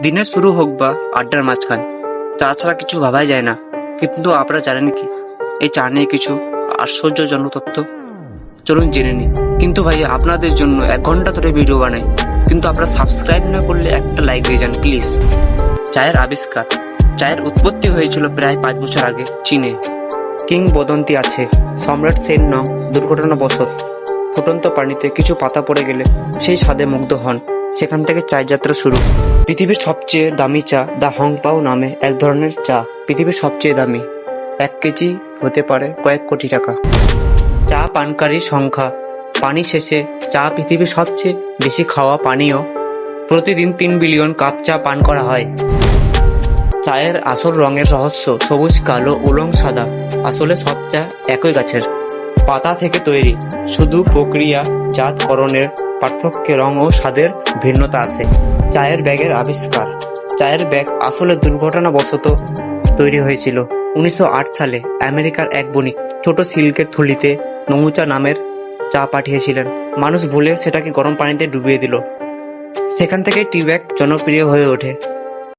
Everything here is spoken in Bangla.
দিনের শুরু হোক বা আড্ডার মাঝখান, চা ছাড়া কিছু ভাবাই যায় না। কিন্তু আপনারা জানেন কি এই চা নিয়ে কিছু আশ্চর্যজনক তথ্য? চলুন জেনে নিই। কিন্তু ভাই আপনাদের জন্য 1 ঘন্টা ধরে ভিডিও বানাই, কিন্তু আপনারা সাবস্ক্রাইব না করলে একটা লাইক দিয়ে যান প্লিজ। চায়ের আবিষ্কার। চায়ের উৎপত্তি হয়েছিল প্রায় 5 বছর আগে চীনে। কিংবদন্তি আছে, সম্রাট সেন নং দুর্ঘটনাবশত ফুটন্ত পানিতে কিছু পাতা পড়ে গেলে সেই স্বাদে মুগ্ধ হন। সেখান থেকে চায়ের যাত্রা শুরু। পৃথিবীর সবচেয়ে দামি চা দ্য হংপাও নামে এক ধরনের চা পৃথিবীর সবচেয়ে দামি। 1 কেজি হতে পারে কয়েক কোটি টাকা। চা পানকারীর সংখ্যা। পানি শেষে চা পৃথিবীর সবচেয়ে বেশি খাওয়া পানীয়। প্রতিদিন 3 বিলিয়ন কাপ চা পান করা হয়। চায়ের আসল রঙের রহস্য সবুজ, কালো, উলং সাদা। আসলে সব চা একই গাছের পাতা থেকে তৈরি, শুধু প্রক্রিয়াজাতকরণের পার্থক্যে রং ও স্বাদের ভিন্নতা আছে। চায়ের ব্যাগের আবিষ্কার। চায়ের ব্যাগ আসলে দুর্ঘটনাবশত তৈরি হয়েছিল 1908 সালে। আমেরিকার এক বণিক ছোট সিল্কের থলিতে নমুচা নামের চা পাঠিয়েছিলেন। মানুষ ভুলে সেটাকে গরম পানিতে ডুবিয়ে দিল। সেখান থেকে টি ব্যাগ জনপ্রিয় হয়ে ওঠে।